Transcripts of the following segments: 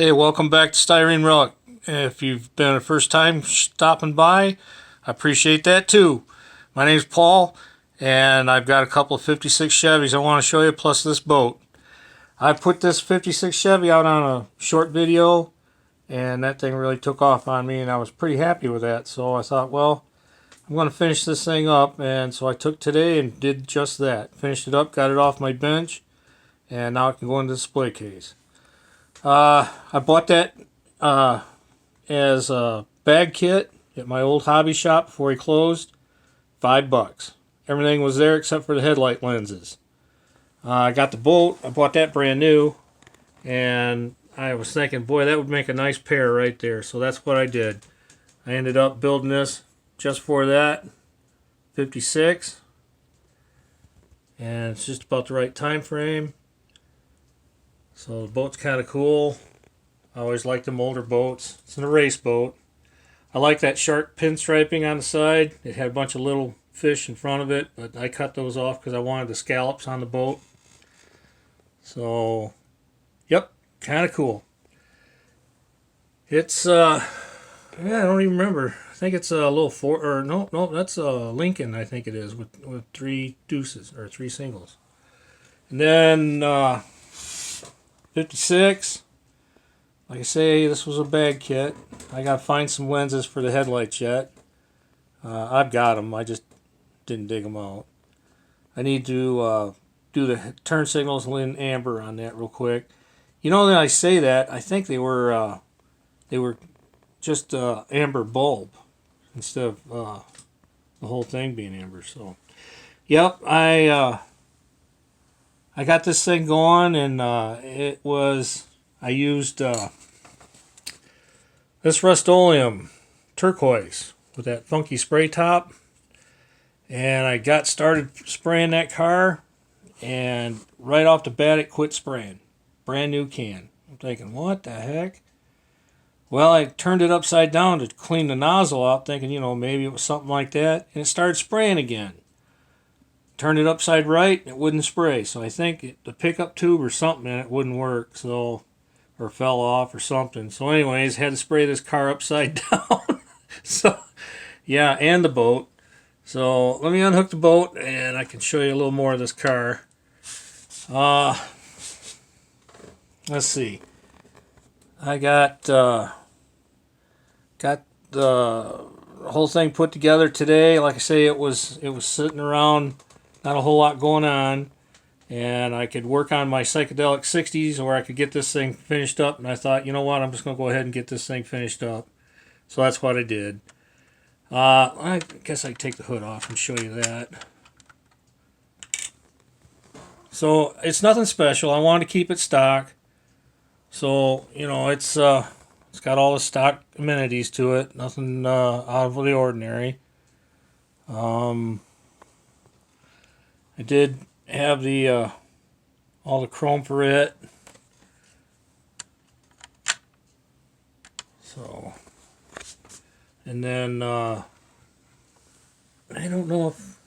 Hey, welcome back to Styrene Relic. If you've been a first time stopping by, I appreciate that too. My name's Paul, and I've got a couple of 56 Chevys I want to show you, plus this boat. I put this 56 Chevy out on a short video, and that thing really took off on me, and I was pretty happy with that. So I thought, well, I'm going to finish this thing up, and so I took today and did just that. Finished it up, got it off my bench, and now it can go in the display case. I bought that as a bag kit at my old hobby shop before he closed. $5. Everything was there except for the headlight lenses. I got the boat. I bought that brand new, and I was thinking, boy, that would make a nice pair right there. So that's what I did. I ended up building this just for that. 56, and it's just about the right time frame. So the boat's kind of cool. I always like them older boats. It's a race boat. I like that sharp pinstriping on the side. It had a bunch of little fish in front of it, but I cut those off because I wanted the scallops on the boat. So, yep, kind of cool. It's, I don't even remember. I think it's a little four, or no, that's a Lincoln, I think it is, with three deuces, or three singles. And then, 56. Like I say, this was a bag kit. I gotta find some lenses for the headlights yet. I've got them. I just didn't dig them out. I need to do the turn signals in amber on that real quick. You know that I say that, I think they were just amber bulb instead of the whole thing being amber. So, yep, I got this thing going, and I used this Rust-Oleum turquoise with that funky spray top, and I got started spraying that car, and right off the bat it quit spraying. Brand new can. I'm thinking, what the heck? Well, I turned it upside down to clean the nozzle out, thinking, maybe it was something like that, and it started spraying again. Turned it upside right, it wouldn't spray. So I think the pickup tube or something in it wouldn't work, so, or fell off or something. So anyways, had to spray this car upside down. So, yeah, and the boat. So let me unhook the boat, and I can show you a little more of this car. Let's see. I got the whole thing put together today. Like I say, it was sitting around. Not a whole lot going on, and I could work on my psychedelic 60s, or I could get this thing finished up. And I thought, you know what, I'm just going to go ahead and get this thing finished up. So that's what I did. I guess I can take the hood off and show you that. So it's nothing special. I wanted to keep it stock. So, it's got all the stock amenities to it. Nothing out of the ordinary. I did have the all the chrome for it. So, and then I don't know if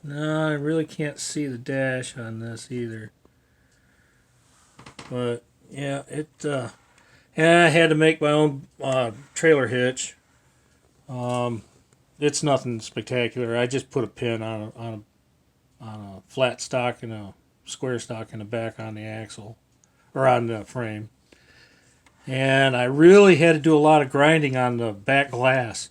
no, I really can't see the dash on this either. But yeah, and I had to make my own trailer hitch. It's nothing spectacular. I just put a pin on a flat stock and a square stock in the back on the axle, or on the frame. And I really had to do a lot of grinding on the back glass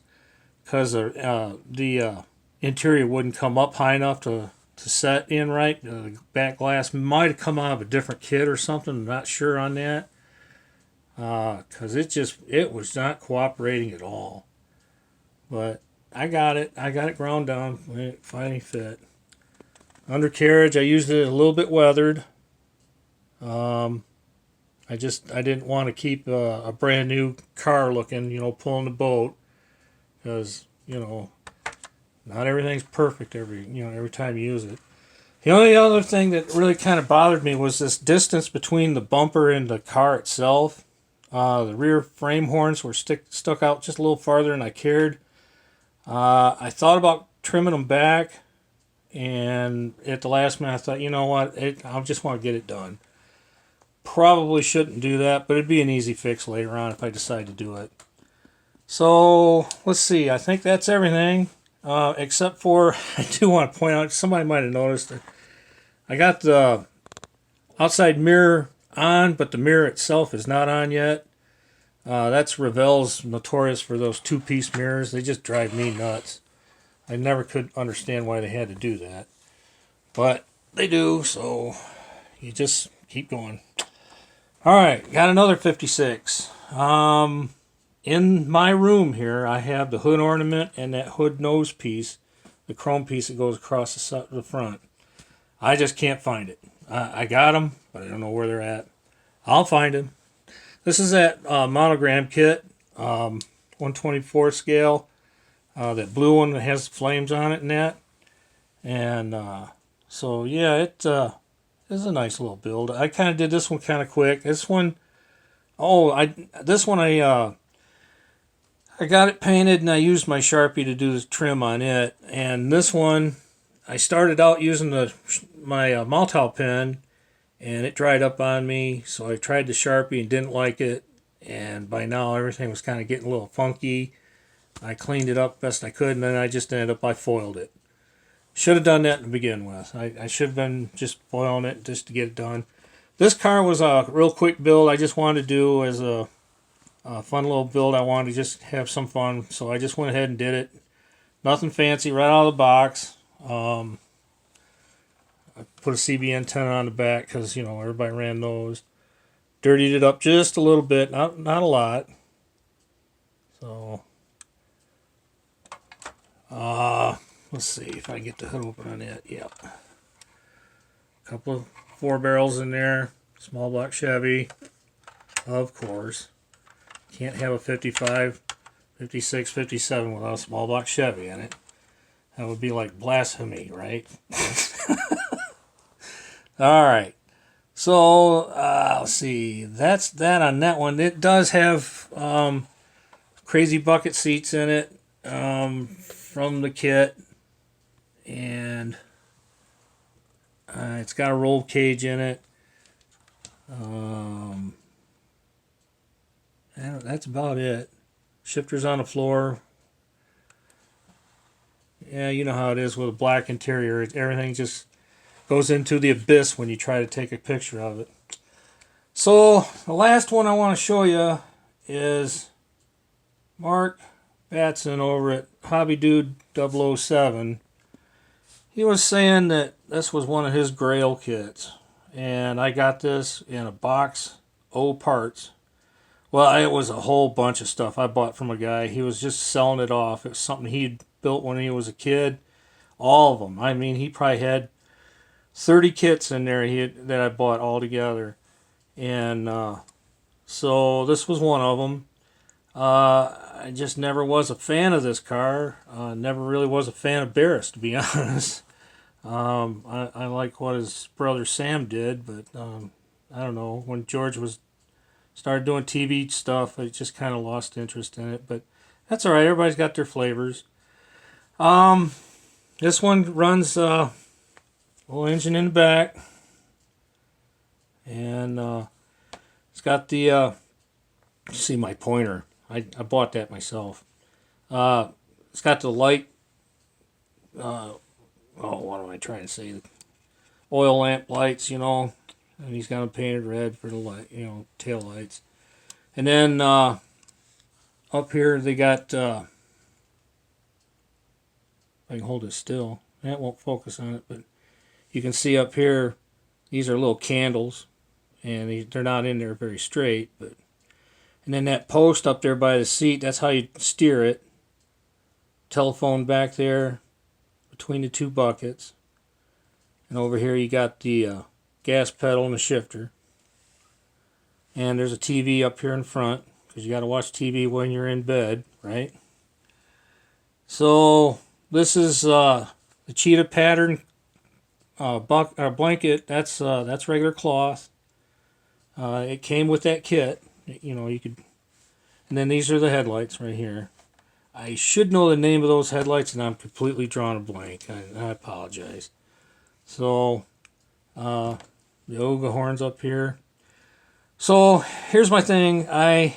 because the interior wouldn't come up high enough to set in right. The back glass might have come out of a different kit or something. I'm not sure on that because it was not cooperating at all. But I got it ground down when it finally fit. Undercarriage, I used it a little bit weathered. I didn't want to keep a brand new car looking, pulling the boat, because not everything's perfect every time you use it. The only other thing that really kind of bothered me was this distance between the bumper and the car itself. The rear frame horns were stuck out just a little farther than I cared. I thought about trimming them back. And at the last minute, I thought, you know what, I just want to get it done. probably shouldn't do that, but it'd be an easy fix later on if I decide to do it. So let's see. I think that's everything, except for I do want to point out, somebody might have noticed that I got the outside mirror on, but the mirror itself is not on yet. That's Revell's notorious for those two-piece mirrors. They just drive me nuts. I never could understand why they had to do that. But they do, so you just keep going. All right, got another 56. In my room here, I have the hood ornament and that hood nose piece, the chrome piece that goes across the front. I just can't find it. I got them, but I don't know where they're at. I'll find them. This is that monogram kit, 124 scale. That blue one that has flames on it and that. And so, yeah, it is a nice little build. I kind of did this one kind of quick. This one, I got it painted and I used my Sharpie to do the trim on it. And this one, I started out using my Maltol pen, and it dried up on me. So I tried the Sharpie and didn't like it. And by now everything was kind of getting a little funky. I cleaned it up best I could, and then I just ended up, I foiled it. Should have done that to begin with. I should have been just foiling it just to get it done. This car was a real quick build. I just wanted to do as a fun little build. I wanted to just have some fun, so I just went ahead and did it. Nothing fancy, right out of the box. I put a CB antenna on the back because, everybody ran those. Dirtied it up just a little bit, not a lot. So... let's see if I can get the hood open on it. Yep. A couple of 4 barrels in there. Small block Chevy. Of course. Can't have a 55, 56, 57 without a small block Chevy in it. That would be like blasphemy, right? Alright. So, let's see. That's that on that one. It does have crazy bucket seats in it. From the kit, and it's got a roll cage in it. That's about it. Shifters on the floor. Yeah, you know how it is with a black interior. Everything just goes into the abyss when you try to take a picture of it. So the last one I want to show you is Mark Batson over at Hobby Dude 007. He was saying that this was one of his Grail kits, and I got this in a box, parts. Well, it was a whole bunch of stuff I bought from a guy. He was just selling it off. It was something he'd built when he was a kid. All of them. I mean, he probably had 30 kits in there that I bought all together, and so this was one of them. I just never was a fan of this car. Never really was a fan of Barris, to be honest. I like what his brother Sam did, but I don't know. When George started doing TV stuff, I just kind of lost interest in it. But that's all right. Everybody's got their flavors. This one runs a little engine in the back, and it's got the. See my pointer. I bought that myself. It's got the light. What am I trying to say? Oil lamp lights, and he's got them painted red for the light, tail lights. And then up here they got. I can hold it still. That won't focus on it, but you can see up here. These are little candles, and they're not in there very straight, but. And then that post up there by the seat, that's how you steer it. Telephone back there between the 2 buckets. And over here you got the gas pedal and the shifter. And there's a TV up here in front, because you got to watch TV when you're in bed, right? So this is the cheetah pattern blanket. That's regular cloth. It came with that kit. You could, and then these are the headlights right here. I should know the name of those headlights, and I'm completely drawing a blank. I apologize. So, the Oga horns up here. So here's my thing. I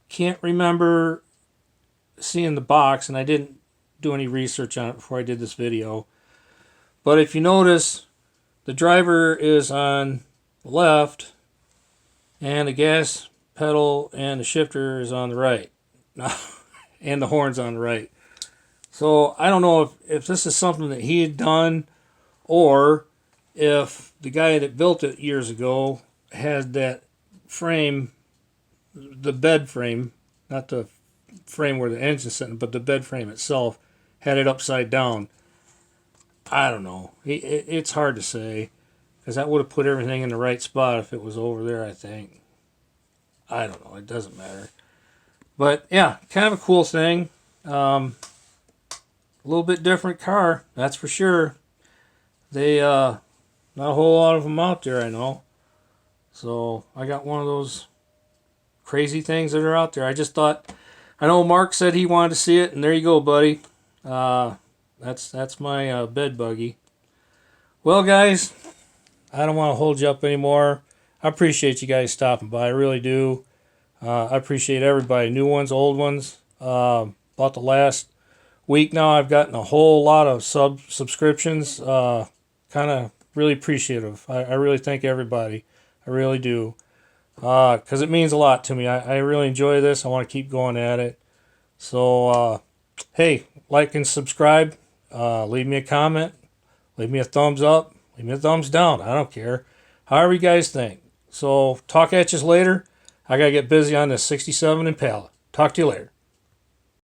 can't remember seeing the box, and I didn't do any research on it before I did this video. But if you notice, the driver is on the left, and the gas pedal and the shifter is on the right. And the horn's on the right. So I don't know if this is something that he had done, or if the guy that built it years ago had that frame, the bed frame, not the frame where the engine's sitting, but the bed frame itself, had it upside down. I don't know. It's hard to say, because that would have put everything in the right spot if it was over there, I think. I don't know. It doesn't matter. But yeah, kind of a cool thing. A little bit different car, that's for sure. They not a whole lot of them out there, I know. So I got one of those crazy things that are out there. I just thought, I know Mark said he wanted to see it, and there you go, buddy. That's my bed buggy. Well, guys, I don't want to hold you up anymore. I appreciate you guys stopping by. I really do. I appreciate everybody, new ones, old ones. About the last week now, I've gotten a whole lot of subscriptions. Kind of really appreciative. I really thank everybody. I really do. Because it means a lot to me. I really enjoy this. I want to keep going at it. So, hey, like and subscribe. Leave me a comment. Leave me a thumbs up. Leave me a thumbs down. I don't care. However you guys think. So, talk at you later. I got to get busy on this 67 Impala. Talk to you later.